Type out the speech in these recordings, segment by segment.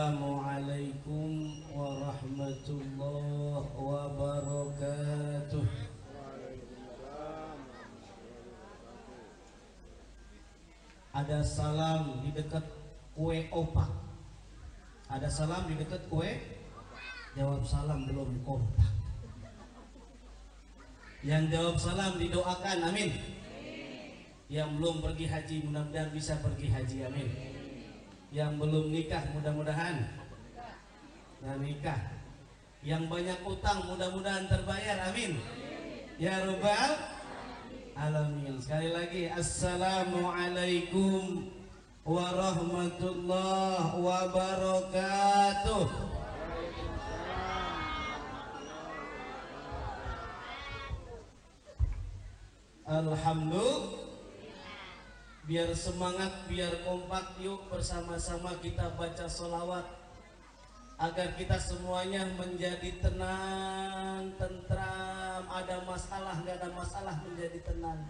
Assalamualaikum warahmatullahi wabarakatuh. Ada salam di dekat kue opak. Ada salam di dekat kue. Jawab salam belum kompak. Yang jawab salam didoakan, amin. Yang belum pergi haji mudah-mudahan bisa pergi haji, amin. Yang belum nikah mudah-mudahan nikah. Yang banyak utang mudah-mudahan terbayar, amin. Ya Rabbal Alamin. Sekali lagi, Assalamualaikum warahmatullahi wabarakatuh. Alhamdulillah. Biar semangat, biar kompak, yuk bersama-sama kita baca sholawat agar kita semuanya menjadi tenang, tentram. Ada masalah, nggak ada masalah, menjadi tenang.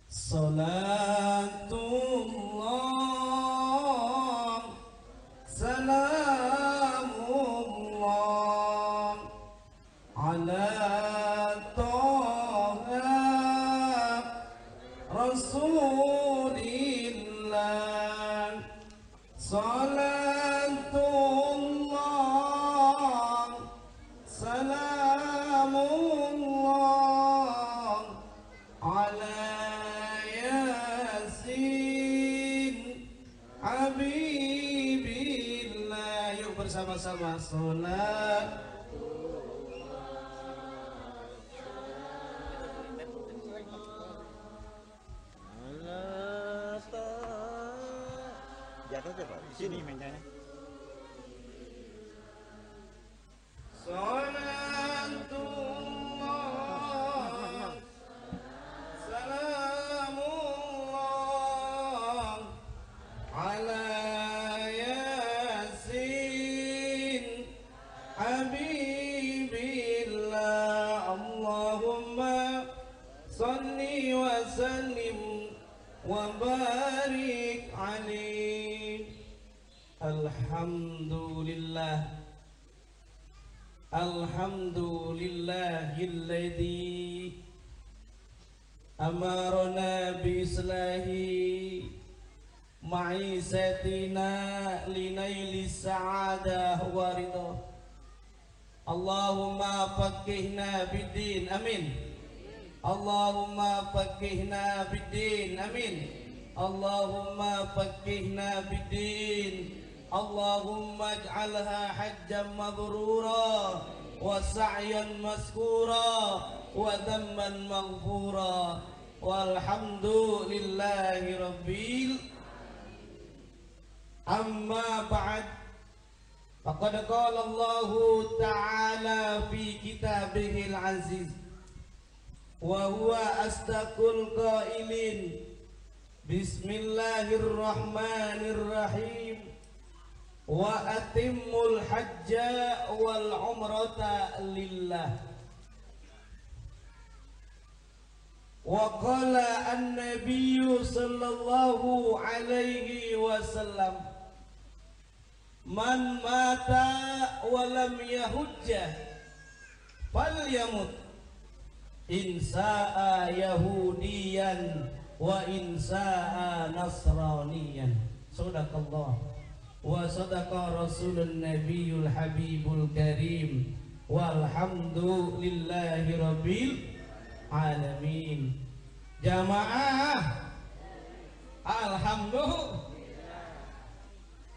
Salatullah, salamullah ala Toha Rasulillah. Salatullah, salamullah ala Yasin Habibillah. Yuk bersama-sama sholat. Jatuh coba di sini mainnya. Salatullah, salamullah ala Yasin Habibillah. Allahumma salli wa sallim wa barik alaih. Alhamdulillah, alhamdulillahilladzi amarna bi islahi ma'isatina linaili sa'adah wa ridha. Allahumma faqihna bid-din, amin. Allahumma faqihna bid-din, amin. Allahumma faqihna bid-din. Allahumma ij'alha hajjan mabrura wa sa'yan maskura wa dhamman maghfura walhamdulillahi rabbil. Amma ba'd, faqad qala Allahu ta'ala fi kitabihil aziz wa huwa asdaqul qailin. Bismillahirrahmanirrahim. Wa atimmul hajja wal umrata lillah. Wa qala an-nabiyyu sallallahu alaihi wasallam, man mata wa lam yahujja falyamut in sa'a yahudiyan wa in sa'a nasraniyan. Sadaqallah wa sadaqa rasulun nabiyul habibul karim walhamdulillahi rabbil alamin. Jamaah,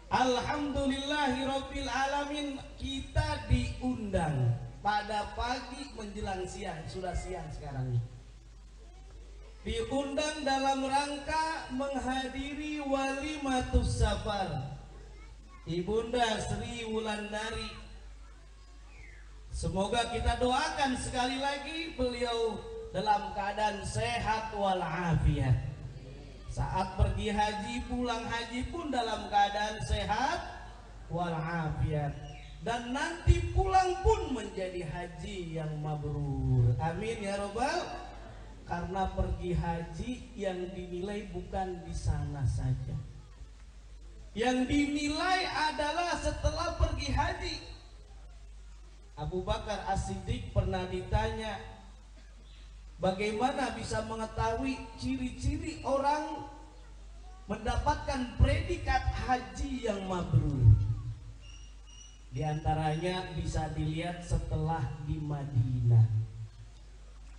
alhamdulillahi rabbil alamin. Kita diundang pada pagi menjelang siang, sudah siang sekarang nih, diundang dalam rangka menghadiri walimatus safar Ibunda Sri Wulandari. Semoga kita doakan sekali lagi beliau dalam keadaan sehat walafiat. Saat pergi haji, pulang haji pun dalam keadaan sehat walafiat. Dan nanti pulang pun menjadi haji yang mabrur. Amin ya Rabbal. Karena pergi haji yang dinilai bukan di sana saja. yang dinilai adalah setelah pergi haji. Abu Bakar As-Siddiq pernah ditanya, bagaimana bisa mengetahui ciri-ciri orang mendapatkan predikat haji yang mabrur? Di antaranya bisa dilihat setelah di Madinah.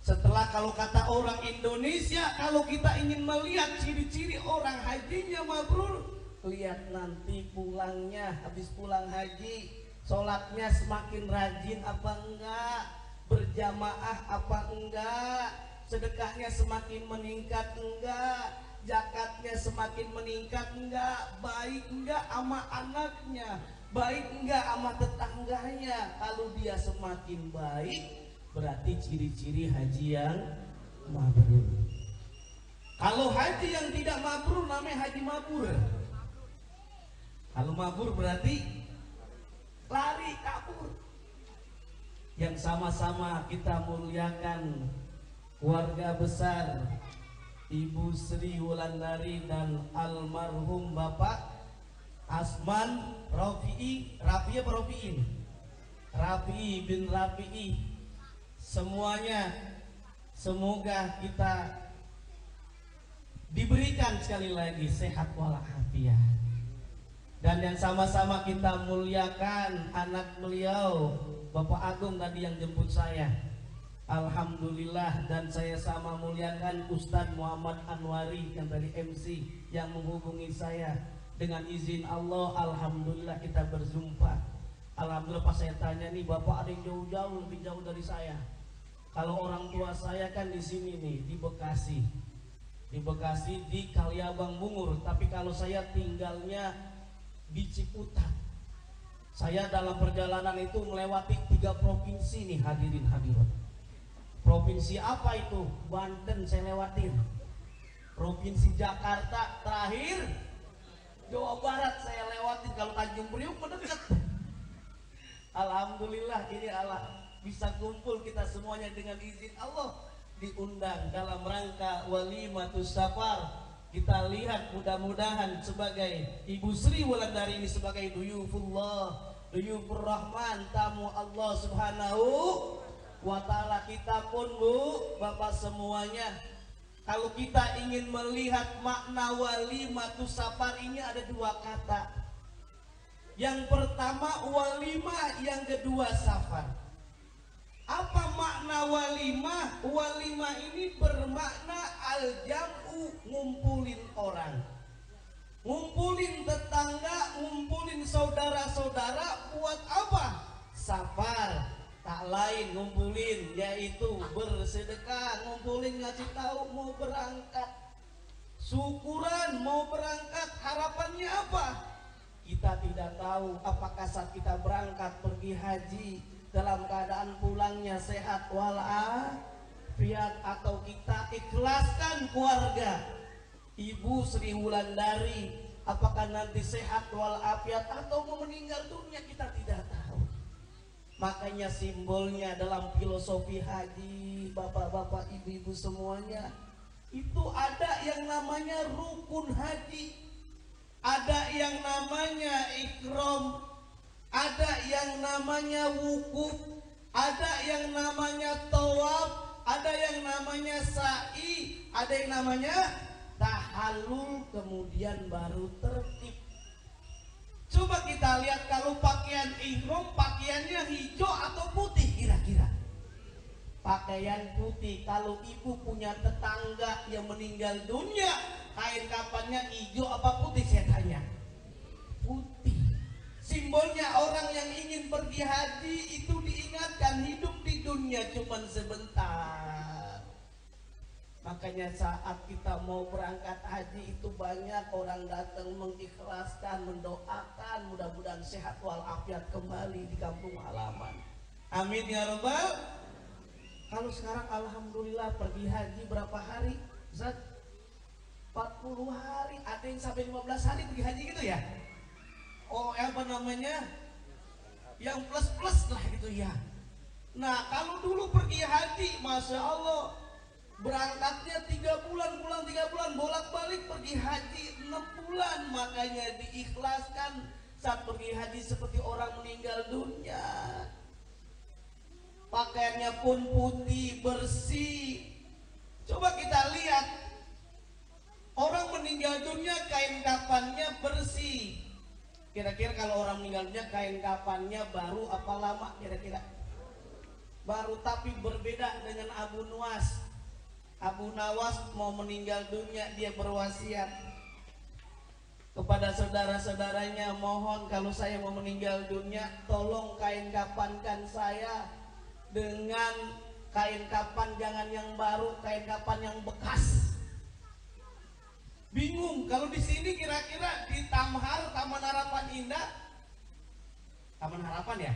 Setelah, kalau kata orang Indonesia, kalau kita ingin melihat ciri-ciri orang hajinya mabrur, lihat nanti pulangnya, habis pulang haji, sholatnya semakin rajin apa enggak, berjamaah apa enggak, sedekahnya semakin meningkat enggak, zakatnya semakin meningkat enggak, baik enggak sama anaknya, baik enggak sama tetangganya. Kalau dia semakin baik, berarti ciri-ciri haji yang mabrur. Kalau haji yang tidak mabrur namanya haji mabur. Kalau mabur berarti lari kabur. Yang sama-sama kita muliakan keluarga besar Ibu Sri Wulandari dan almarhum Bapak Asman Rafi'i bin Rafi'i. Semuanya semoga kita diberikan sekali lagi sehat walafiat. Dan yang sama-sama kita muliakan anak beliau, Bapak Agung tadi yang jemput saya. Alhamdulillah. Dan saya sama muliakan Ustadz Muhammad Anwari yang tadi MC yang menghubungi saya. Dengan izin Allah, alhamdulillah kita berjumpa. Alhamdulillah pas saya tanya nih, Bapak ada yang jauh-jauh, lebih jauh dari saya. Kalau orang tua saya kan di sini nih, di Bekasi. Di Bekasi di Kaliabang Bungur, tapi kalau saya tinggalnya di Ciputat. Saya dalam perjalanan itu melewati 3 provinsi nih hadirin hadirat. Provinsi apa itu? Banten saya lewatin. Provinsi Jakarta terakhir. Jawa Barat saya lewatin. Kalau Tanjung Priok mendekat. Alhamdulillah ini Allah bisa kumpul kita semuanya dengan izin Allah, diundang dalam rangka walimatus safar. Kita lihat mudah-mudahan sebagai Ibu Sri Wulandari ini sebagai duyufullah, duyufur rahman, tamu Allah subhanahu wa ta'ala. Kita pun Bu, Bapak semuanya, kalau kita ingin melihat makna walimatus safar ini ada 2 kata. Yang pertama walimah, yang kedua safar. Apa makna walimah? Walimah ini bermakna al-jam'u, ngumpulin orang, ngumpulin tetangga, ngumpulin saudara-saudara. Buat apa? Safar. Tak lain ngumpulin, yaitu bersedekah, ngumpulin ngasih tahu mau berangkat, syukuran mau berangkat. Harapannya apa? Kita tidak tahu apakah saat kita berangkat pergi haji dalam keadaan pulangnya sehat walafiat, atau kita ikhlaskan keluarga Ibu Sri Wulandari, apakah nanti sehat walafiat atau mau meninggal dunia, kita tidak tahu. Makanya simbolnya dalam filosofi haji, bapak-bapak, ibu-ibu semuanya, itu ada yang namanya rukun haji, ada yang namanya ikram, ada yang namanya wukuf, ada yang namanya tawaf, ada yang namanya sa'i, ada yang namanya tahallul, kemudian baru tertib. Coba kita lihat kalau pakaian ihram, pakaiannya hijau atau putih kira-kira? Pakaian putih. Kalau ibu punya tetangga yang meninggal dunia, kain kafannya hijau apa putih saya tanya? Putih. Simbolnya orang yang ingin pergi haji itu diingatkan hidup di dunia cuma sebentar. Makanya saat kita mau berangkat haji itu banyak orang datang mengikhlaskan, mendoakan, mudah-mudahan sehat walafiat kembali di kampung halaman. Amin ya robbal. Kalau sekarang alhamdulillah pergi haji berapa hari? Ustaz? 40 hari, ada yang sampai 15 hari pergi haji gitu ya? Oh apa namanya, yang plus-plus lah gitu ya. Nah kalau dulu pergi haji, Masya Allah, berangkatnya 3 bulan, pulang 3 bulan, bolak-balik pergi haji 6 6 bulan, makanya diikhlaskan saat pergi haji seperti orang meninggal dunia. Pakaiannya pun putih, bersih. Coba kita lihat, orang meninggal dunia kain kafannya bersih. Kira-kira kalau orang meninggal dunia kain kafannya baru apa lama kira-kira? Baru, tapi berbeda dengan Abu Nuwas. Abu Nawas mau meninggal dunia, dia berwasiat kepada saudara-saudaranya, mohon kalau saya mau meninggal dunia, tolong kain kafankan saya dengan kain kafan, jangan yang baru, kain kafan yang bekas. Bingung kalau di sini kira-kira di Tamhar, Taman Harapan Indah, Taman Harapan ya,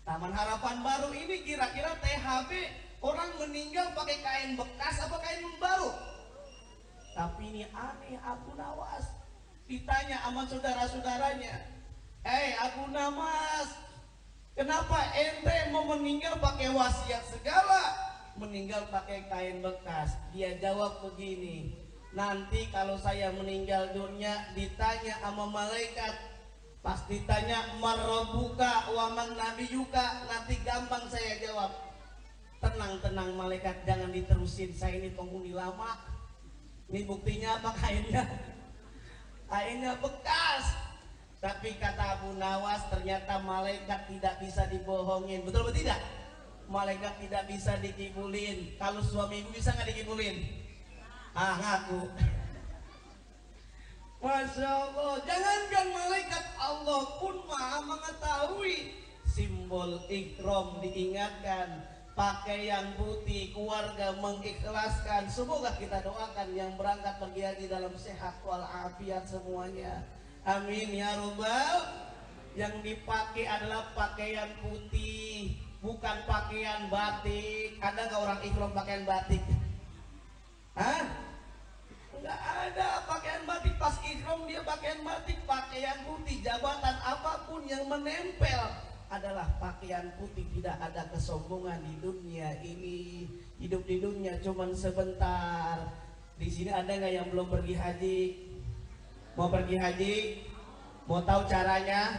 Taman Harapan Baru ini kira-kira THB orang meninggal pakai kain bekas apa kain baru? Tapi ini aneh, Abu Nawas ditanya sama saudara-saudaranya, Abu Nawas, kenapa ente mau meninggal pakai wasiat segala, meninggal pakai kain bekas? Dia jawab begini, nanti kalau saya meninggal dunia ditanya sama malaikat, pas ditanya marrobuka wa man nabiyuka, nanti gampang saya jawab, tenang-tenang malaikat, jangan diterusin, saya ini penghuni lama. Ini buktinya apa? Kainnya bekas. Tapi kata Abu Nawas, ternyata malaikat tidak bisa dibohongin. Betul atau tidak? Malaikat tidak bisa dikibulin. Kalau suami ibu bisa nggak dikibulin? Ngaku. Masya Allah, jangankan malaikat, Allah pun maha mengetahui. Simbol ikram diingatkan, pakaian putih, keluarga mengikhlaskan. Semoga kita doakan yang berangkat pergi haji dalam sehat walafiat semuanya. Amin ya robbal. Yang dipakai adalah pakaian putih, bukan pakaian batik. Ada nggak orang ikhram pakaian batik? Nggak ada pakaian batik. Pas ikhram dia pakaian batik, pakaian putih. Jabatan apapun yang menempel adalah pakaian putih. Tidak ada kesombongan di dunia ini. Hidup di dunia cuman sebentar. Di sini ada nggak yang belum pergi haji? Mau pergi haji? Mau tahu caranya?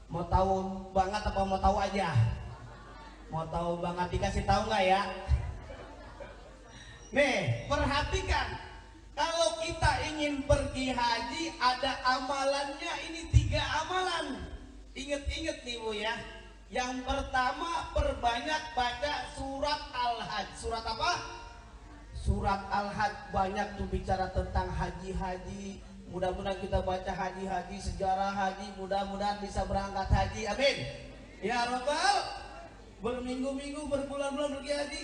Mau tahu banget apa mau tahu aja? Mau tahu banget, dikasih tahu nggak ya? Nih, perhatikan. Kalau kita ingin pergi haji, ada amalannya. Ini 3 amalan. Ingat-ingat nih Bu ya. Yang pertama, perbanyak baca surat Al-Hajj. Surat apa? Surat Al-Hajj. Banyak tuh bicara tentang haji-haji. Mudah-mudahan kita baca haji-haji, sejarah haji. Mudah-mudahan bisa berangkat haji. Amin. Ya Rabbal. Berminggu-minggu, berbulan-bulan pergi haji.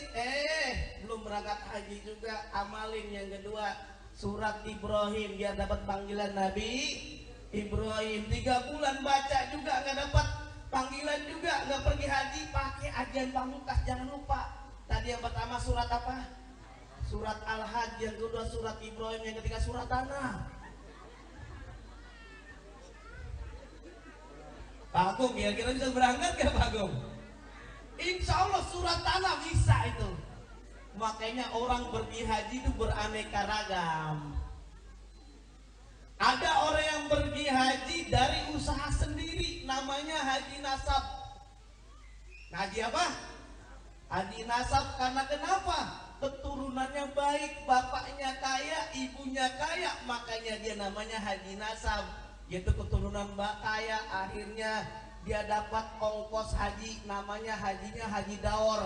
Belum berangkat haji juga. Amalin yang kedua, surat Ibrahim, biar dapat panggilan Nabi Ibrahim. 3 bulan baca juga nggak dapat panggilan juga, nggak pergi haji, pakai ajian pamungkas. Jangan lupa. Tadi yang pertama surat apa? Surat Al-Hajj. Yang kedua surat Ibrahim. Yang ketiga surat Tanah. Pak Agung, kira-kira bisa berangkat gak Pak Agung? Insya Allah surat Tanah bisa itu. Makanya orang pergi haji itu beraneka ragam. Ada orang yang pergi haji dari usaha sendiri, namanya haji nasab. Haji apa? Haji nasab. Karena kenapa? Keturunannya baik, bapaknya kaya, ibunya kaya, makanya dia namanya haji nasab. Yaitu keturunan kaya, akhirnya dia dapat ongkos haji, namanya hajinya haji daur.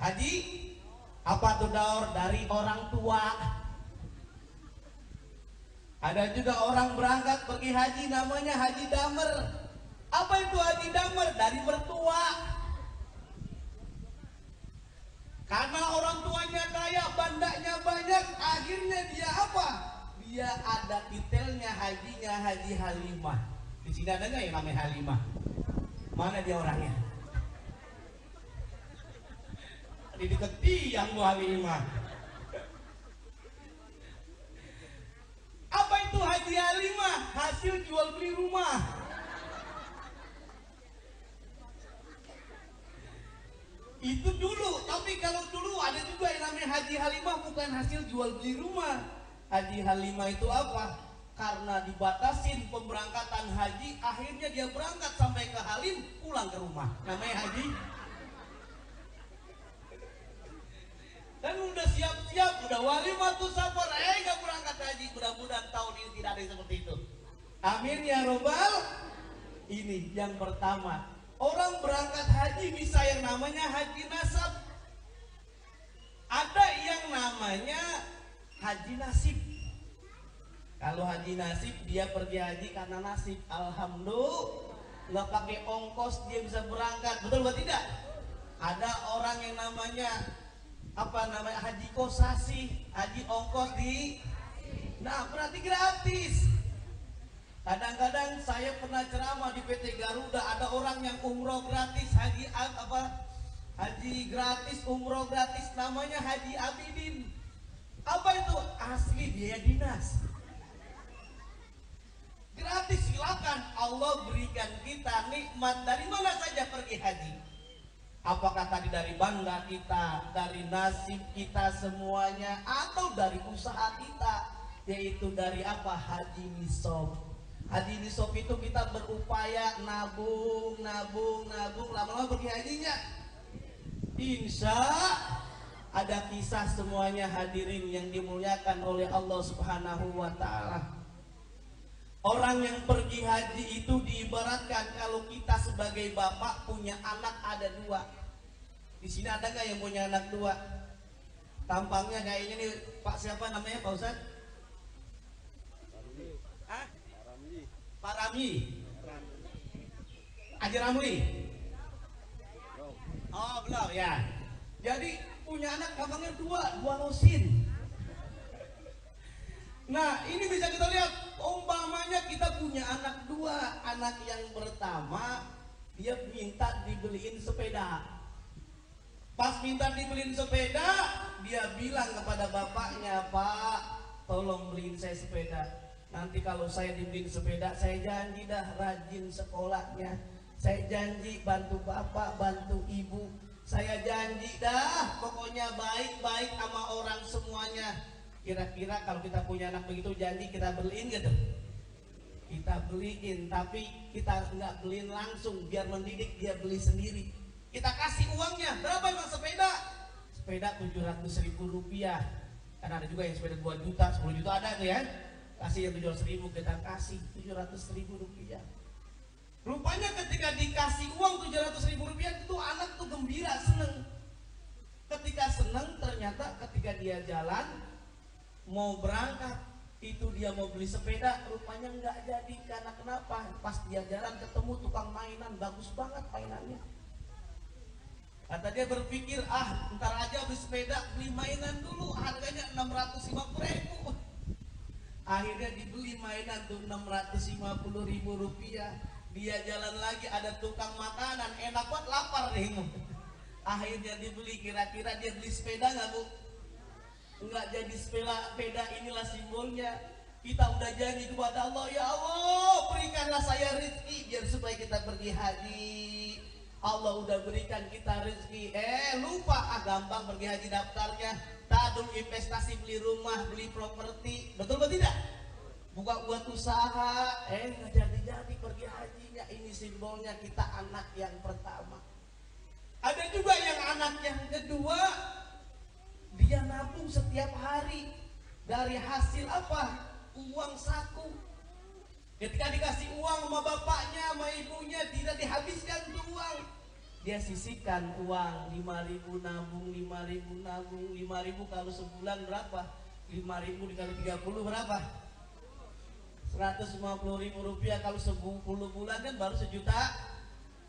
Haji apa tuh daur? Dari orang tua. Ada juga orang berangkat pergi haji namanya haji damer. Apa itu haji damer? Dari mertua. Karena orang tuanya kaya, bandanya banyak, akhirnya dia apa? Dia ada titelnya hajinya Haji Halimah. Di sini ada nggak yang namanya Halimah? Mana dia orangnya? Di dekat tiang Bu Halimah. Apa itu Haji Halimah? Hasil jual beli rumah. Itu dulu. Tapi kalau dulu ada juga yang namanya Haji Halimah, bukan hasil jual beli rumah. Haji Halimah itu apa? Karena dibatasin pemberangkatan haji, akhirnya dia berangkat sampai ke Halim, pulang ke rumah. Namanya haji. Dan udah siap-siap, udah walimatus safar, gak berangkat haji. Mudah-mudahan tahun ini tidak ada yang seperti itu. Amin ya robbal. Ini yang pertama. Orang berangkat haji bisa yang namanya haji nasab. Ada yang namanya haji nasib. Kalau haji nasib dia pergi haji karena nasib. Alhamdulillah, nggak pakai ongkos dia bisa berangkat. Betul atau tidak? Ada orang yang namanya haji kosasi, haji ongkos di. Nah berarti gratis. Kadang-kadang saya pernah ceramah di PT Garuda, ada orang yang umroh gratis, haji gratis, umroh gratis, namanya Haji Abidin. Apa itu? Asli biaya dinas. Gratis, silakan. Allah berikan kita nikmat dari mana saja pergi haji. Apakah tadi dari bangga kita, dari nasib kita semuanya, atau dari usaha kita, yaitu dari apa? Haji nisab. Haji nisab itu kita berupaya nabung, lama-lama pergi hajinya. Insya ada kisah semuanya hadirin yang dimuliakan oleh Allah Subhanahu wa Ta'ala. Orang yang pergi haji itu diibaratkan kalau kita sebagai bapak punya anak ada 2. Di sini ada nggak yang punya anak 2? Tampangnya kayaknya nih Pak siapa namanya Pak Ustadz? Pak Ramli. Haji Ramli. Oh belum ya. Jadi punya anak gampangnya 2 losin. Nah ini bisa kita lihat, umpamanya kita punya anak 2. Anak yang pertama dia minta dibeliin sepeda. Pas minta dibeliin sepeda, dia bilang kepada bapaknya, Pak tolong beliin saya sepeda. Nanti kalau saya dibeliin sepeda, saya janji dah rajin sekolahnya. Saya janji bantu bapak, bantu ibu. Saya janji dah pokoknya baik-baik sama orang semuanya. Kira-kira kalau kita punya anak begitu janji kita beliin gitu? Kita beliin, tapi kita nggak beliin langsung, biar mendidik dia beli sendiri. Kita kasih uangnya, berapa emang sepeda? Sepeda 700.000 rupiah. Karena ada juga yang sepeda 2 juta, 10 juta ada tuh ya. Kasih yang 700.000, kita kasih 700.000 rupiah. Rupanya ketika dikasih uang 700.000 rupiah itu anak tuh gembira, seneng. Ketika seneng ternyata ketika dia jalan mau berangkat, itu dia mau beli sepeda, rupanya nggak jadi. Karena kenapa? Pas dia jalan ketemu tukang mainan, bagus banget mainannya. Kata dia berpikir, ntar aja beli sepeda, beli mainan dulu, harganya 650.000. Akhirnya dibeli mainan tuh 650.000 rupiah. Dia jalan lagi ada tukang makanan, enak banget, lapar nih. Akhirnya dibeli, kira-kira dia beli sepeda nggak Bu? Enggak jadi sepeda, inilah simbolnya. Kita udah janji kepada Allah, ya Allah berikanlah saya rezeki biar supaya kita pergi haji. Allah udah berikan kita rezeki, lupa gampang pergi haji daftarnya. Tadul investasi, beli rumah, beli properti, betul atau tidak? Buka buat usaha, nggak jadi pergi hajinya. Ini simbolnya kita anak yang pertama. Ada juga yang anak yang kedua, dia nabung setiap hari dari hasil apa? Uang saku. Ketika dikasih uang sama bapaknya, sama ibunya, tidak dihabiskan tuh uang. Dia sisihkan uang 5.000 nabung, 5.000 nabung, 5.000 kalau sebulan berapa? 5.000 dikali 30 berapa? 150.000 rupiah. Kalau 10 bulan kan baru 1,5 juta.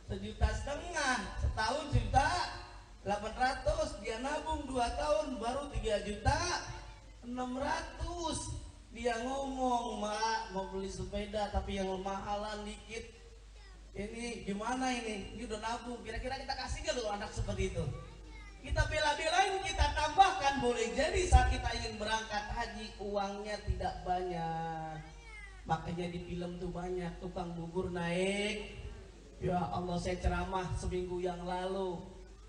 Setahun 1.800.000. Dia nabung 2 tahun baru 3.600.000. Dia ngomong, Mak mau beli sepeda tapi yang mahalan dikit. Ini gimana ini? Ini udah nabung. Kira-kira kita kasih gak loh anak seperti itu? Kita bela-belain, kita tambahkan. Boleh jadi saat kita ingin berangkat haji uangnya tidak banyak. Makanya di film tuh banyak tukang bubur naik. Ya Allah, saya ceramah seminggu yang lalu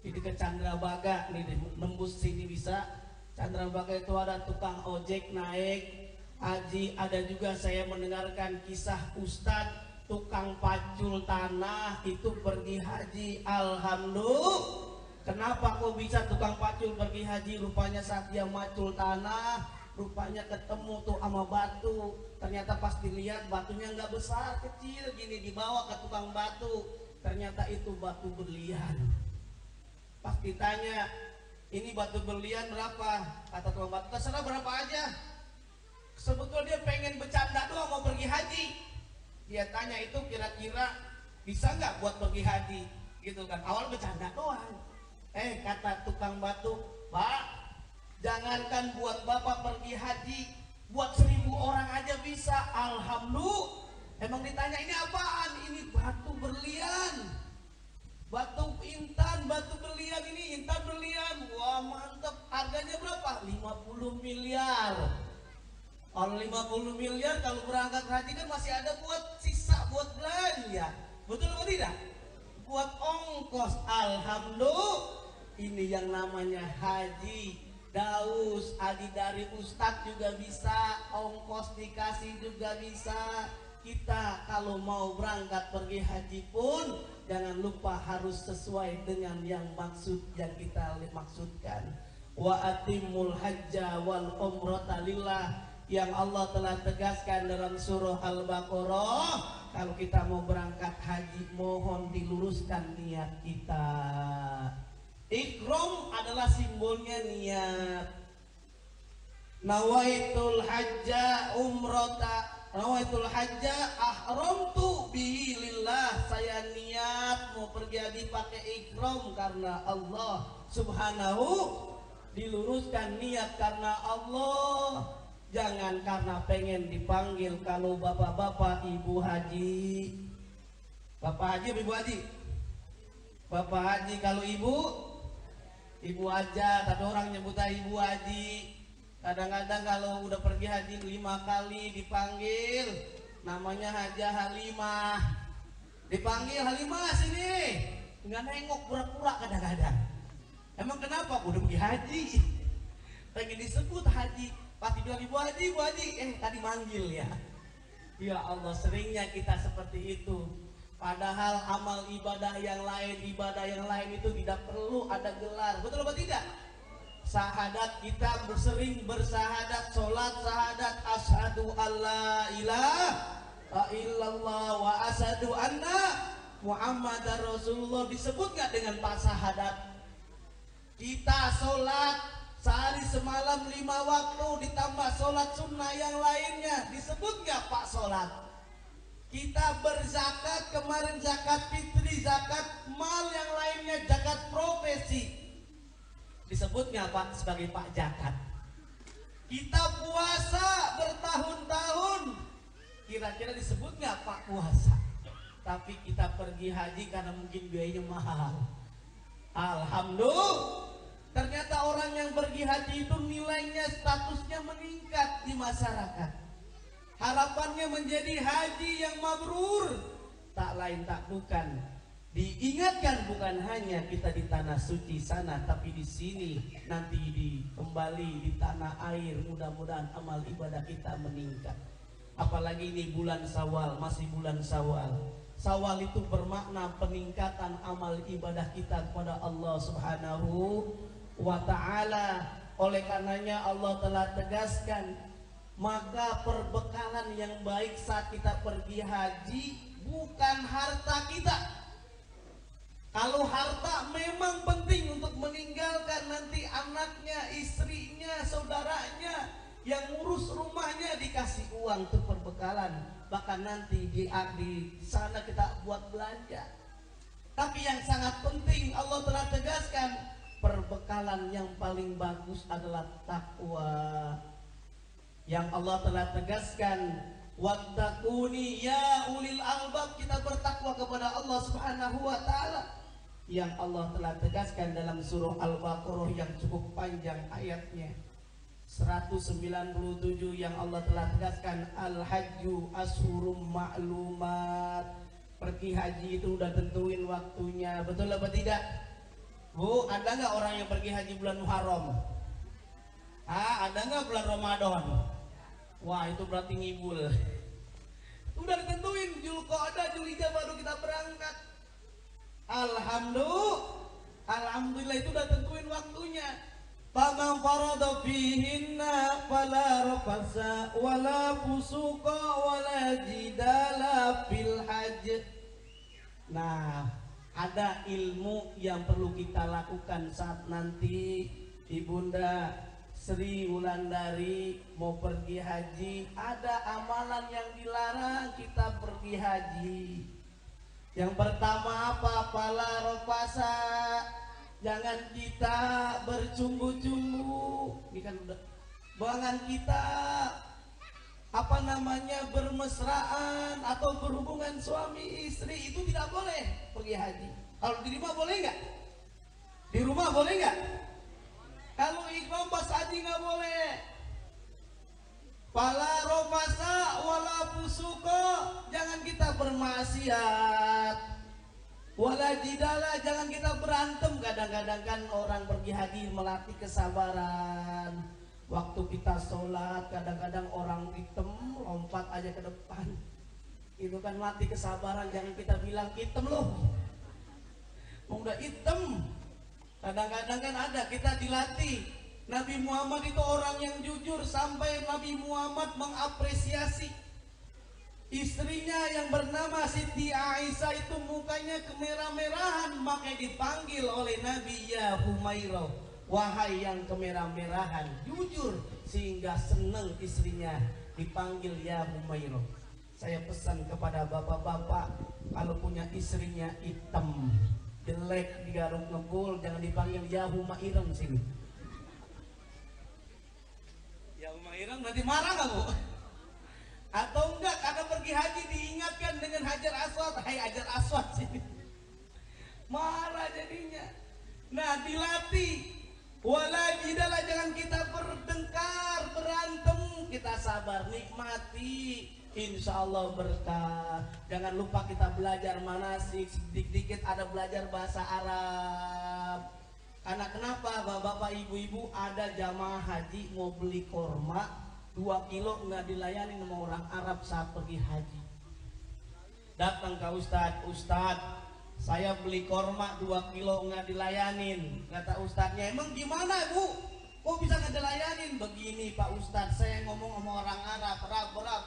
di dekat Candrabaga nih, nembus sini bisa. Candrabaga itu ada tukang ojek naik haji. Ada juga saya mendengarkan kisah ustadz tukang pacul tanah itu pergi haji. Alhamdulillah. Kenapa kok bisa tukang pacul pergi haji? Rupanya saat dia macul tanah, rupanya ketemu tuh sama batu. Ternyata pas dilihat batunya nggak besar, kecil gini, dibawa ke tukang batu. Ternyata itu batu berlian. Pas ditanya, ini batu berlian berapa? Kata tukang batu, terserah berapa aja. Sebetulnya dia pengen bercanda doang mau pergi haji. Dia tanya itu kira-kira bisa nggak buat pergi haji, gitu kan? Awal bercanda doang. Kata tukang batu, Pak, jangankan buat bapak pergi haji, buat 1000 orang aja bisa. Alhamdulillah. Emang ditanya ini apaan? Ini batu berlian, batu intan, batu berlian, ini intan berlian. Wah mantep. Harganya berapa? 50 miliar. Kalau 50 miliar kalau berangkat haji kan masih ada buat sisa buat belanja. Betul atau tidak? Buat ongkos. Alhamdulillah. Ini yang namanya haji. Daus, adi dari ustadz juga bisa, ongkos dikasih juga bisa. Kita kalau mau berangkat pergi haji pun jangan lupa harus sesuai dengan yang maksud yang kita maksudkan. Wa atimul hajja wal umrata lillah, yang Allah telah tegaskan dalam surah Al-Baqarah. Kalau kita mau berangkat haji, mohon diluruskan niat kita. Ikram adalah simbolnya niat. Nawaitul hajja umrata, nawaitul hajja ahramtu bihi lillah. Saya niat mau pergi haji pakai ikram karena Allah subhanahu. Diluruskan niat karena Allah, jangan karena pengen dipanggil. Kalau bapak-bapak ibu haji, bapak haji ibu haji, bapak haji, kalau ibu aja, tapi orang nyebutnya ibu haji. Kadang-kadang kalau udah pergi haji 5 kali dipanggil, namanya Hajah Halimah. Dipanggil Halimah sini, nggak nengok, pura-pura kadang-kadang. Emang kenapa? Udah pergi haji, pengen disebut haji. Pasti bilang ibu haji, tadi manggil ya. Ya Allah, seringnya kita seperti itu. Padahal amal ibadah yang lain itu tidak perlu ada gelar. Betul apa tidak? Sahadat, kita bersering bersahadat, sholat sahadat, asyhadu alla ilaha illallah wa asyhadu anna muhammadar rasulullah. Disebut gak dengan pak sahadat? Kita sholat sehari semalam 5 waktu ditambah sholat sunnah yang lainnya, disebut gak pak sholat? Kita berzakat, kemarin zakat fitri, zakat mal yang lainnya, zakat profesi, disebut nggak Pak sebagai Pak Zakat? Kita puasa bertahun-tahun, kira-kira disebut nggak Pak puasa? Tapi kita pergi haji karena mungkin biayanya mahal. Alhamdulillah, ternyata orang yang pergi haji itu nilainya, statusnya meningkat di masyarakat. Harapannya menjadi haji yang mabrur, tak lain tak bukan diingatkan bukan hanya kita di tanah suci sana, tapi di sini nanti kembali di tanah air. Mudah-mudahan amal ibadah kita meningkat. Apalagi ini bulan Syawal, masih bulan Syawal. Syawal itu bermakna peningkatan amal ibadah kita kepada Allah Subhanahu wa Ta'ala. Oleh karenanya Allah telah tegaskan, maka perbekalan yang baik saat kita pergi haji bukan harta kita. Kalau harta memang penting untuk meninggalkan nanti anaknya, istrinya, saudaranya, yang ngurus rumahnya dikasih uang untuk perbekalan, bahkan nanti di sana kita buat belanja. Tapi yang sangat penting Allah telah tegaskan, perbekalan yang paling bagus adalah takwa. Yang Allah telah tegaskan, wattaquni ya ulil albab, kita bertakwa kepada Allah Subhanahu wa Ta'ala. Yang Allah telah tegaskan dalam surah Al-Baqarah yang cukup panjang ayatnya 197, yang Allah telah tegaskan, al-hajju ashhurum ma'lumat. Pergi haji itu udah tentuin waktunya. Betul apa tidak? Bu, ada nggak orang yang pergi haji bulan Muharram? Ada nggak bulan Ramadan? Wah itu berarti ngibul. Udah ditentuin Zulqa'dah, Zulhijjah baru kita berangkat. Alhamdulillah itu udah tentuin waktunya. Faman farada fihinna fala rafasa wala fusuqa wala jidala fil hajj. Nah, ada ilmu yang perlu kita lakukan saat nanti Ibunda Sri Wulandari mau pergi haji. Ada amalan yang dilarang kita pergi haji. Yang pertama apa? Fala rafasa. Jangan kita bercumbu-cumbu. Ini kan udah. Jangan kita bermesraan atau berhubungan suami istri, itu tidak boleh pergi haji. Kalau di rumah boleh nggak? Di rumah boleh nggak? Kalau ihram pas haji nggak boleh. Fala rafasa wala fusuqa. Jangan kita bermaksiat. Wala jidala, jangan kita berantem. Kadang-kadang kan orang pergi haji melatih kesabaran. Waktu kita sholat, kadang-kadang orang hitam lompat aja ke depan. Itu kan latih kesabaran. Jangan kita bilang hitam loh, udah hitam. Kadang-kadang kan ada, kita dilatih. Nabi Muhammad itu orang yang jujur, sampai Nabi Muhammad mengapresiasi istrinya yang bernama Siti Aisyah itu mukanya kemerah-merahan, makanya dipanggil oleh Nabi, ya Humairah, wahai yang kemerah-merahan, jujur, sehingga senang istrinya dipanggil ya Humairah. Saya pesan kepada bapak-bapak, kalau punya istrinya hitam, jelek, digaruk ngebul, jangan dipanggil ya Humairah sini. Ya Humairah nanti marah nggak Bu? Atau enggak, karena pergi haji diingatkan dengan Hajar Aswad, hai Hajar Aswad sini, marah jadinya. Nah, dilatih. Wala jidala, jangan kita bertengkar, berantem, kita sabar, nikmati, insya Allah berkah. Jangan lupa kita belajar manasik, sedikit-sedikit ada belajar bahasa Arab. Karena kenapa bapak-bapak ibu-ibu, ada jamaah haji mau beli korma 2 kilo nggak dilayani sama orang Arab saat pergi haji. Datang ke Ustadz, saya beli korma 2 kilo nggak dilayanin. Kata Ustadznya, emang gimana Bu? Kok bisa nggak dilayanin? Begini Pak Ustadz, saya ngomong sama orang Arab,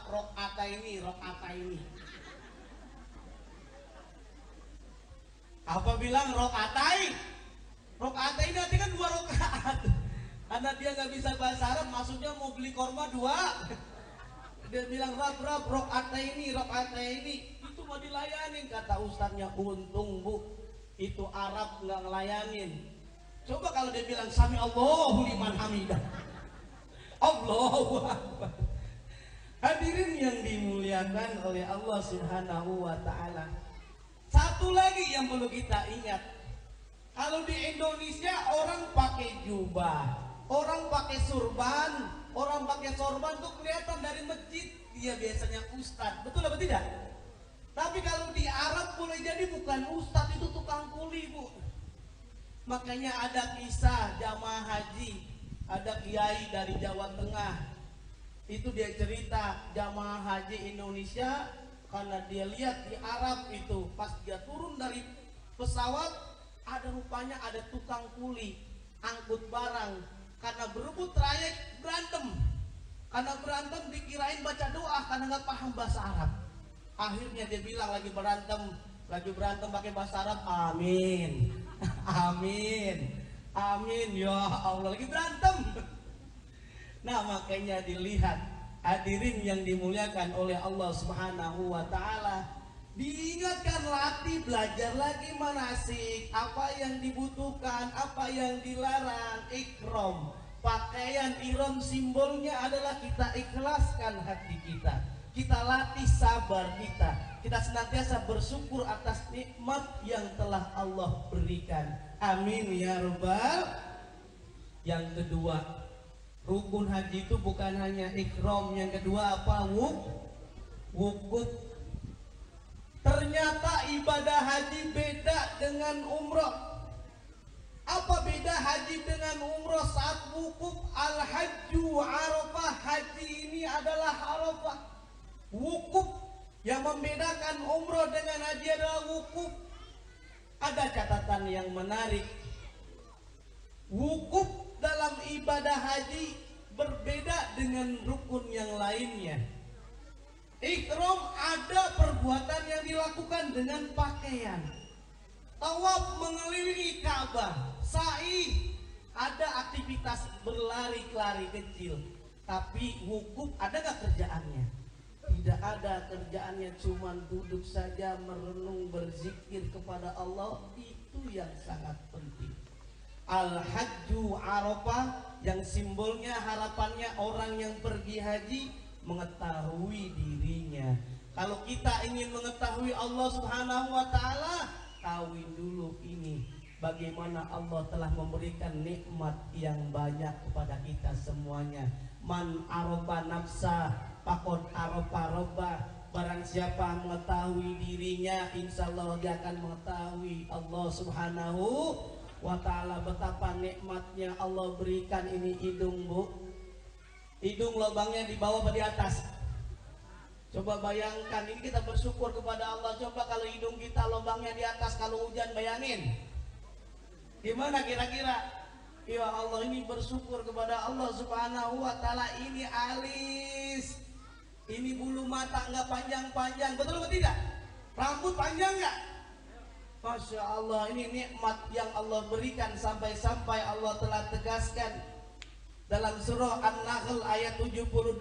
rokata ini. Apa bilang rokatai? Rokatai ini artinya kan 2 rokaat. Karena dia nggak bisa bahasa Arab, maksudnya mau beli korma 2. Dia bilang rokata ini, itu mau dilayanin. Kata ustadznya, untung Bu, itu Arab nggak ngelayanin. Coba kalau dia bilang sami Allahu liman hamidah, Allahu Akbar. Hadirin yang dimuliakan oleh Allah Subhanahu wa Ta'ala, satu lagi yang perlu kita ingat, kalau di Indonesia orang pakai jubah, orang pakai sorban tuh kelihatan dari masjid dia biasanya ustadz, betul apa tidak? Tapi kalau di Arab boleh jadi bukan ustadz, itu tukang kuli Bu. Makanya ada kisah jamaah haji, ada kiai dari Jawa Tengah, itu dia cerita jamaah haji Indonesia, karena dia lihat di Arab itu pas dia turun dari pesawat, ada rupanya ada tukang kuli angkut barang. Karena berebut trayek berantem, karena berantem dikirain baca doa karena nggak paham bahasa Arab. Akhirnya dia bilang lagi berantem pakai bahasa Arab, amin, amin ya Allah, lagi berantem. Nah makanya dilihat, hadirin yang dimuliakan oleh Allah Subhanahu wa Ta'ala, diingatkan, latih, belajar lagi manasik, apa yang dibutuhkan, apa yang dilarang. Ikram, pakaian ihram simbolnya adalah kita ikhlaskan hati kita, kita latih sabar kita senantiasa bersyukur atas nikmat yang telah Allah berikan. Amin ya rabbal. Yang kedua, rukun haji itu bukan hanya ikram, yang kedua apa? Wukuf. Ternyata ibadah haji beda dengan umroh. Apa beda haji dengan umroh? Saat wukuf, al-hajju arafah, haji ini adalah membedakan umroh dengan haji adalah wukuf. Ada catatan yang menarik. Wukuf dalam ibadah haji berbeda dengan rukun yang lainnya. Ihram ada perbuatan yang dilakukan dengan pakaian. Tawaf mengelilingi Ka'bah. Sa'i ada aktivitas berlari-lari kecil. Tapi wukuf ada gak kerjaannya? Tidak ada kerjaannya, cuman duduk saja merenung berzikir kepada Allah. Itu yang sangat penting. Al-Hajju Arafah yang simbolnya harapannya orang yang pergi haji mengetahui dirinya. Kalau kita ingin mengetahui Allah Subhanahu wa taala, kawin dulu ini bagaimana Allah telah memberikan nikmat yang banyak kepada kita semuanya. Man arafa nafsa faqad arafa rabbah. Barang siapa mengetahui dirinya, insya Allah dia akan mengetahui Allah Subhanahu wa ta'ala. Betapa nikmatnya Allah berikan ini hidung, Bu. Hidung lubangnya di bawah atau di atas? Coba bayangkan, ini kita bersyukur kepada Allah. Coba kalau hidung kita lubangnya di atas, kalau hujan bayangin gimana kira-kira? Ya Allah, ini bersyukur kepada Allah Subhanahu wa ta'ala. Ini alis, ini bulu mata nggak panjang-panjang, betul atau tidak? Rambut panjang nggak? Masya Allah, ini nikmat yang Allah berikan. Sampai-sampai Allah telah tegaskan dalam surah An-Nahl ayat 78,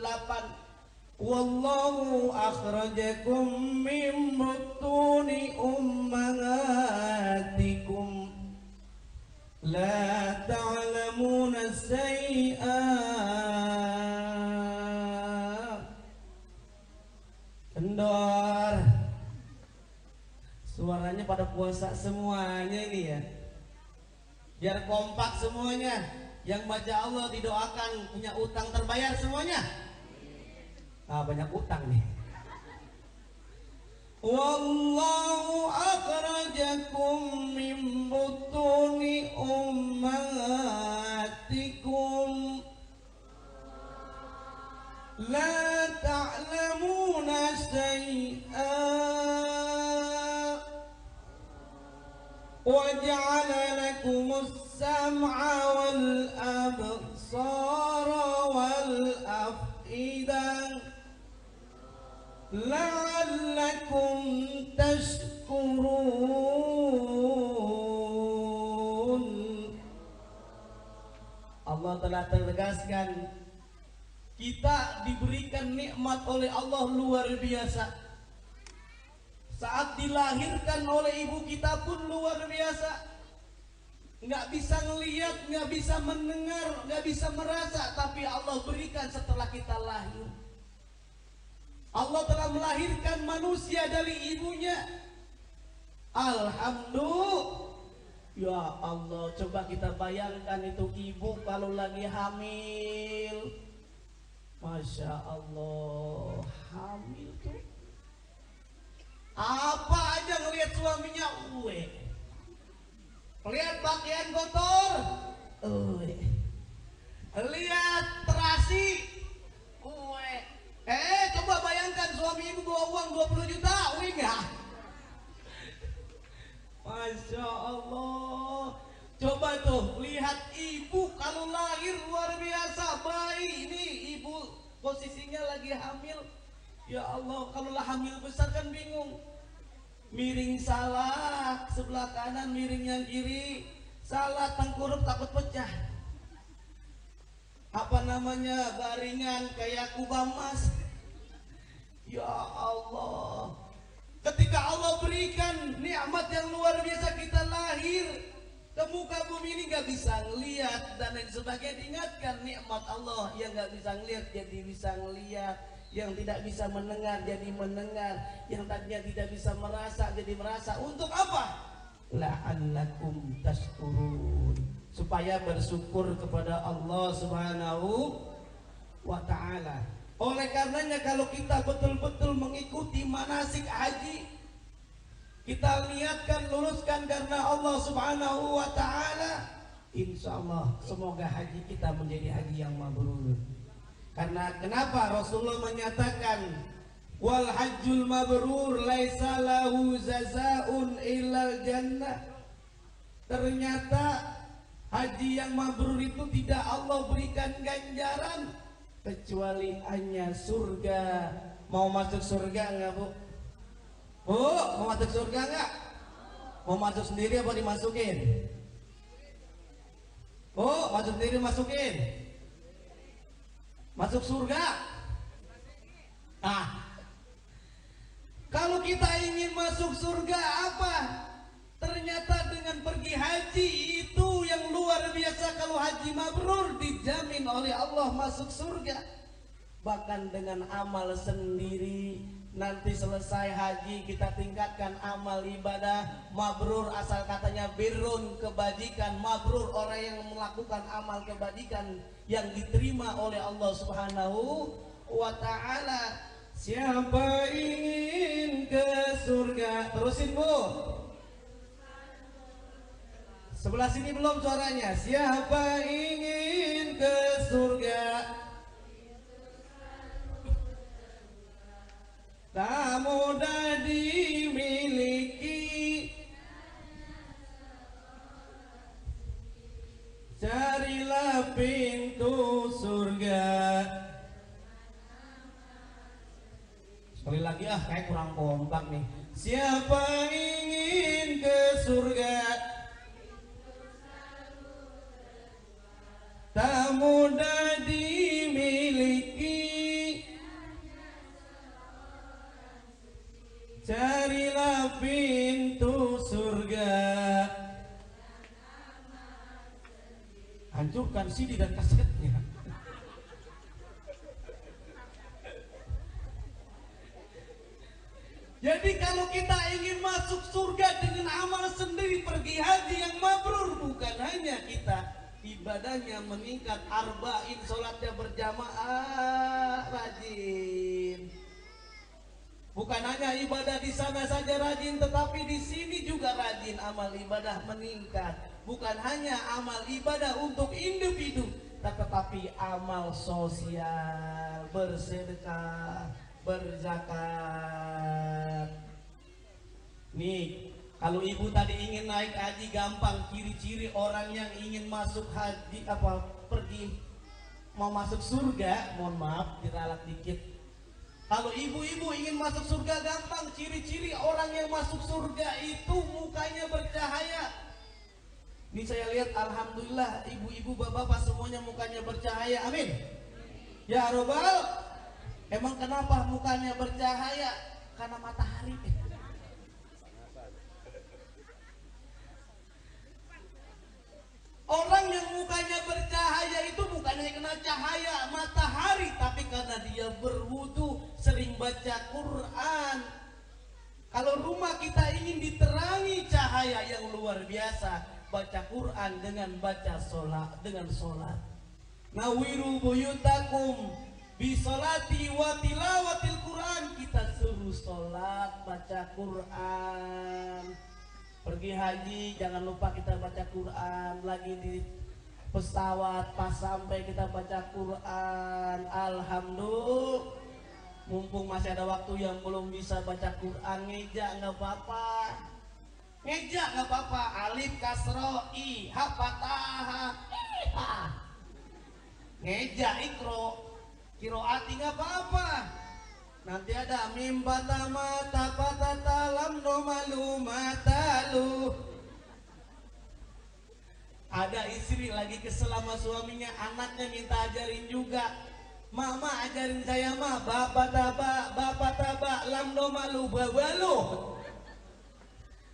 wallahu akhrajakum min butuni ummahatikum la ta'lamuna syai'a. Kendor, suaranya pada puasa semuanya ini ya, biar kompak semuanya. Yang baca Allah didoakan punya utang terbayar semuanya. Banyak utang nih. Wallahu akhrajakum min butuni ummahatikum la ta'lamuna syai'a wa ja'ala lakumus sam'a wal absara wal af'idah la'allakum tashkurun. Allah telah tegaskan kita diberikan nikmat oleh Allah luar biasa. Saat dilahirkan oleh ibu kita pun luar biasa. Nggak bisa ngelihat, nggak bisa mendengar, nggak bisa merasa, tapi Allah berikan setelah kita lahir. Allah telah melahirkan manusia dari ibunya. Alhamdulillah. Ya Allah, coba kita bayangkan itu ibu kalau lagi hamil. Masya Allah, hamil tuh apa aja ngelihat suaminya, lihat pakaian kotor, lihat terasi, coba bayangkan suami ibu bawa uang 20 juta, enggak? Masya Allah. Coba tuh lihat ibu kalau lahir luar biasa. Bayi ini ibu posisinya lagi hamil. Ya Allah, kalau lah hamil besar kan bingung. Miring salah sebelah kanan, miring yang kiri salah, tengkurap takut pecah. Apa namanya, baringan kayak kubah emas. Ya Allah, ketika Allah berikan nikmat yang luar biasa, kita lahir ke muka bumi ini gak bisa ngelihat dan lain sebagainya. Diingatkan nikmat Allah, yang gak bisa ngelihat jadi bisa ngelihat, yang tidak bisa mendengar jadi mendengar, yang tadinya tidak bisa merasa jadi merasa. Untuk apa? La'allakum tashkurun, supaya bersyukur kepada Allah Subhanahu wa ta'ala. Oleh karenanya kalau kita betul-betul mengikuti manasik haji, kita niatkan, luruskan karena Allah Subhanahu wa ta'ala, insya Allah semoga haji kita menjadi haji yang mabrur. Karena kenapa Rasulullah menyatakan Wal hajjul mabrur laisa lahu jazaa'un illal jannah. Ternyata haji yang mabrur itu tidak Allah berikan ganjaran kecuali hanya surga. Mau masuk surga enggak, Bu? Bu, mau masuk surga enggak? Mau masuk sendiri apa dimasukin? Bu, masuk sendiri masukin. Masuk surga. Ah, kalau kita ingin masuk surga apa? Ternyata dengan pergi haji itu yang luar biasa. Kalau haji mabrur dijamin oleh Allah masuk surga. Bahkan dengan amal sendiri. Nanti selesai haji kita tingkatkan amal ibadah mabrur, asal katanya birrun, kebajikan. Mabrur orang yang melakukan amal kebajikan yang diterima oleh Allah Subhanahu wa ta'ala. Siapa ingin ke surga, terusin, Bu. Sebelah sini belum suaranya. Siapa ingin ke surga, tak mudah dimiliki. Carilah pintu surga. Sekali lagi, kayak kurang kompak nih. Siapa ingin ke surga, tak mudah dimiliki. Carilah pintu surga. Hancurkan CD dan kasetnya. Jadi kalau kita ingin masuk surga dengan amal sendiri, pergi haji yang mabrur, bukan hanya kita ibadahnya meningkat, arba'in, sholatnya berjamaah rajin. Bukan hanya ibadah di sana saja rajin, tetapi di sini juga rajin, amal ibadah meningkat. Bukan hanya amal ibadah untuk individu, tetapi amal sosial, bersedekah, berzakat. Nih, kalau ibu tadi ingin naik haji gampang. Ciri-ciri orang yang ingin masuk haji pergi mau masuk surga, mohon maaf diralat dikit. Kalau ibu-ibu ingin masuk surga gampang. Ciri-ciri orang yang masuk surga itu mukanya bercahaya. Ini saya lihat alhamdulillah ibu-ibu bapak-bapak semuanya mukanya bercahaya. Amin. Ya Robbal. Emang kenapa mukanya bercahaya? Karena matahari. Orang yang mukanya bercahaya itu bukan hanya kena cahaya matahari, tapi karena dia berwudu, sering baca Quran. Kalau rumah kita ingin diterangi cahaya yang luar biasa, baca Quran dengan baca sholat, dengan sholat. Nawiru buyutakum bisolati wa tilawatil Quran. Kita suruh sholat, baca Quran. Pergi haji jangan lupa kita baca Quran. Lagi di pesawat pas sampai kita baca Quran. Alhamdulillah. Mumpung masih ada waktu yang belum bisa baca Quran, ngeja nggak apa-apa. Ngeja nggak apa-apa. Alif kasro i ha patah ha. Ngeja ikro kiroati nggak apa-apa. Nanti ada mim batama tapatatalam no malu matalu. Ada istri lagi kesel sama suaminya, anaknya minta ajarin juga. Mama ajarin saya mah bapak taba lam no malu babalu.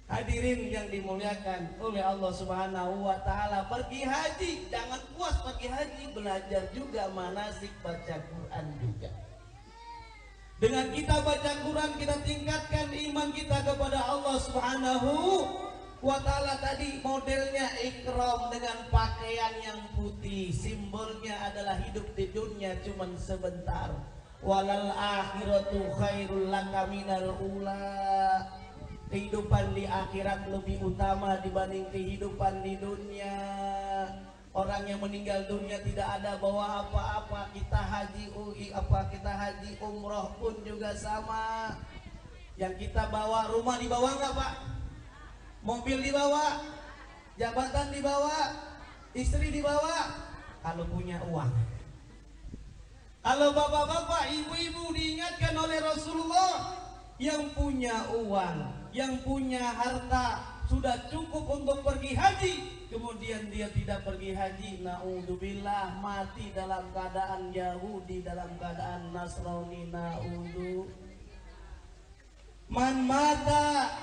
Hadirin yang dimuliakan oleh Allah Subhanahu wa taala, pergi haji jangan puas pergi haji, belajar juga manasik, baca Quran juga. Dengan kita baca Quran kita tingkatkan iman kita kepada Allah Subhanahu wa ta'ala. Tadi modelnya ikram dengan pakaian yang putih, simbolnya adalah hidup di dunia cuman sebentar. Walal akhiratu khairul laka minal ula. Kehidupan di akhirat lebih utama dibanding kehidupan di dunia. Orang yang meninggal dunia tidak ada bawa apa-apa. Kita haji kita haji umroh pun juga sama. Yang kita bawa, rumah dibawa nggak Pak? Mobil dibawa, jabatan dibawa, istri dibawa. Kalau punya uang. Kalau bapak-bapak, ibu-ibu diingatkan oleh Rasulullah, yang punya uang, yang punya harta sudah cukup untuk pergi haji, kemudian dia tidak pergi haji, naudzubillah, mati dalam keadaan Yahudi, dalam keadaan Nasrani, naudzu. Man mata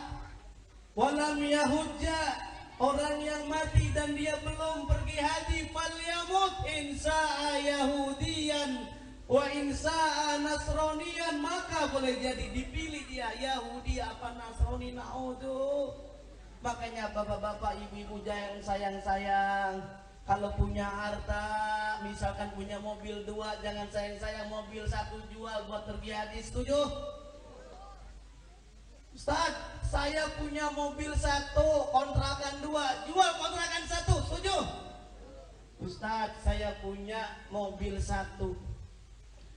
walam yahujja, orang yang mati dan dia belum pergi haji, falyamut insa'a yahudiyan wa insa'a nasronian, maka boleh jadi dipilih dia Yahudi apa Nasrani, naudzu. Makanya bapak-bapak, ibu-ibu yang sayang-sayang, kalau punya harta, misalkan punya mobil 2, jangan sayang-sayang mobil 1 jual buat pergi haji, setuju? Ustaz, saya punya mobil 1, kontrakan 2, jual kontrakan 1, setuju? Ustaz, saya punya mobil 1,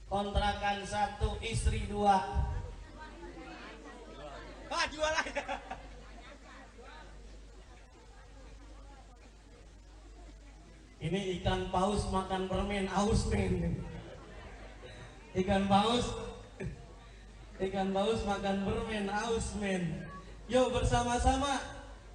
kontrakan 1, istri 2. Jual aja. Ini ikan paus makan permen, aus men. Ikan paus makan permen, aus men. Yuk bersama-sama,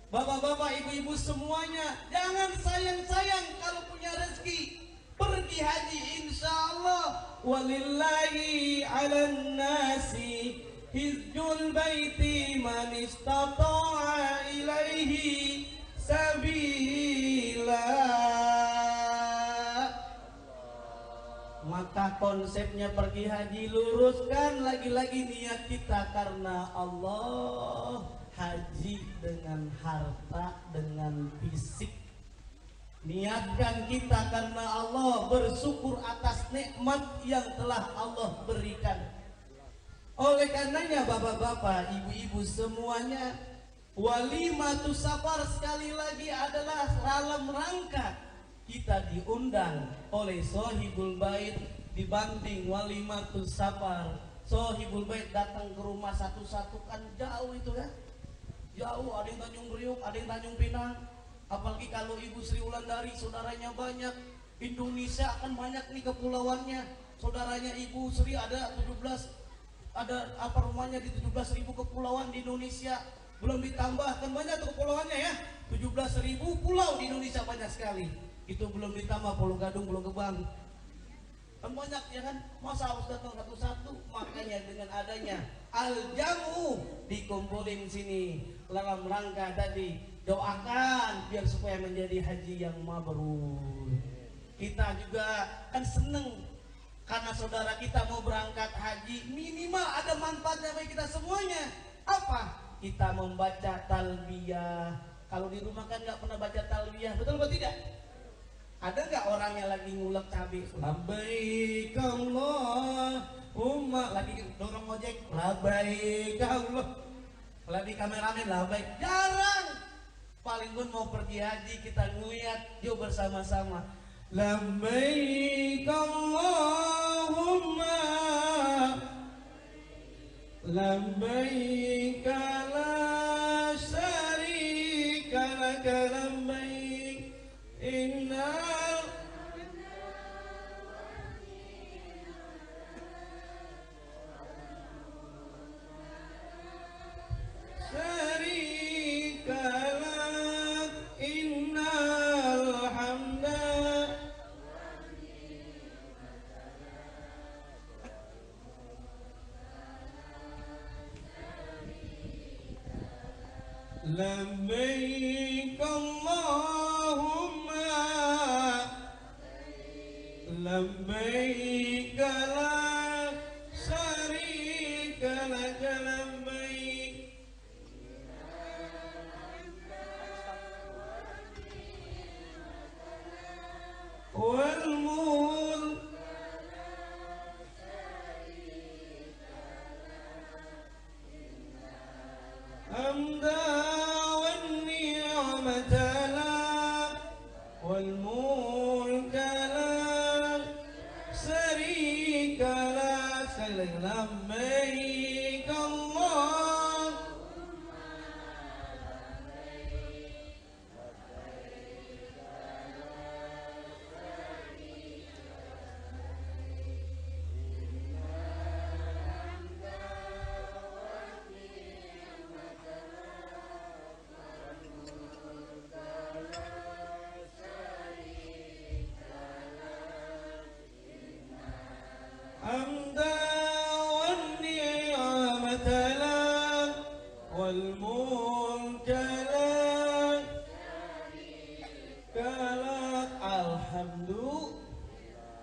bapak-bapak, ibu-ibu semuanya, jangan sayang-sayang kalau punya rezeki. Pergi haji insyaallah. Walillahi 'alan nasi hijjul baiti man istata'a ilaihi sabila. Maka konsepnya pergi haji, luruskan lagi-lagi niat kita karena Allah. Haji dengan harta, dengan fisik. Niatkan kita karena Allah, bersyukur atas nikmat yang telah Allah berikan. Oleh karenanya bapak-bapak, ibu-ibu semuanya, walimatus safar sekali lagi adalah dalam rangka kita diundang oleh Sohibul Bait. Dibanding walimatus safar, Sohibul Bait datang ke rumah satu-satu kan jauh itu ya. Jauh, ada yang Tanjung Priok, ada yang Tanjung Pinang. Apalagi kalau Ibu Sri Wulandari saudaranya banyak, Indonesia akan banyak nih kepulauannya. Saudaranya Ibu Sri ada 17, ada apa rumahnya di 17.000 kepulauan di Indonesia. Belum ditambah, kan banyak tuh kepulauannya ya. 17.000 pulau di Indonesia, banyak sekali. Itu belum ditambah Pulau Gadung, Pulau Gebang. Kan banyak ya kan, masa harus datang satu-satu. Makanya dengan adanya al-jamu dikumpulin sini dalam rangka tadi, doakan biar supaya menjadi haji yang mabrur. Kita juga kan seneng karena saudara kita mau berangkat haji, minimal ada manfaatnya bagi kita semuanya. Apa? Kita membaca talbiyah. Kalau di rumah kan nggak pernah baca talbiyah, betul atau tidak? Ada nggak orang yang lagi ngulek cabai? Labbaik Allahumma, lagi dorong ojek, labbaik Allah. Lagi kameramen, labbaik. Jarang. Paling pun mau pergi haji kita nguyat, yuk bersama-sama. Labbaik Allahumma labbaik la syarika laka labbaik innal syarika lak innal hamda labbaik Allahumma labbaik la syarika laka labbaik wal mulk hamda wan ni'mah labbaik Allah. حمدا والنعمة لك والملك لك kalak. Alhamdulillah.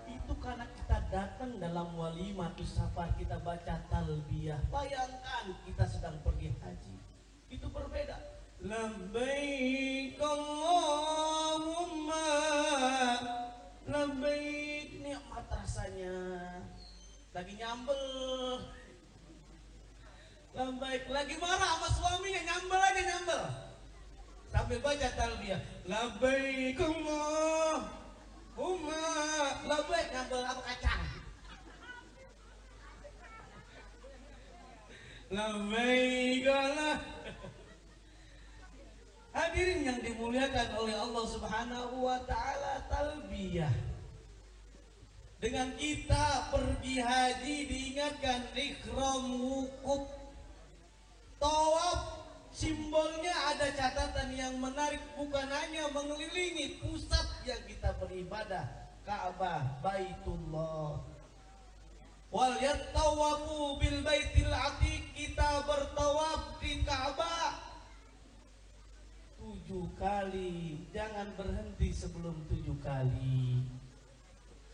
Itu karena kita datang dalam walimatus safar, kita baca talbiyah. Bayangkan kita sedang pergi haji, itu berbeda. Labbaik Allahumma labbaik, nikmat rasanya. Lagi nyambel, labbaik, lagi marah sama suaminya, nyambel aja nyambel sambil baca talbiyah. Labbaik Allahumma labbaik, nyambel apa kacang. Labbaik Allah. Hadirin yang dimuliakan oleh Allah Subhanahu wa taala, talbiyah. Dengan kita pergi haji diingatkan ihram, wukuf, tawaf. Simbolnya ada catatan yang menarik, bukan hanya mengelilingi pusat yang kita beribadah, Ka'bah, Baitullah. Wal yattawafu bil baitil atiq, kita bertawaf di Ka'bah 7 kali, jangan berhenti sebelum 7 kali.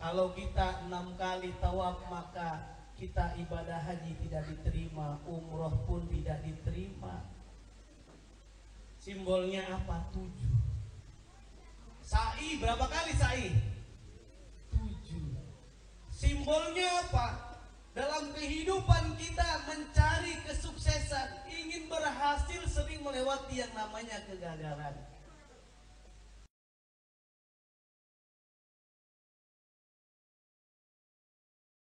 Kalau kita 6 kali tawaf, maka kita ibadah haji tidak diterima, umroh pun tidak diterima. Simbolnya apa? 7. Sa'i berapa kali sa'i? 7. Simbolnya apa? Dalam kehidupan kita mencari kesuksesan, ingin berhasil, sering melewati yang namanya kegagalan.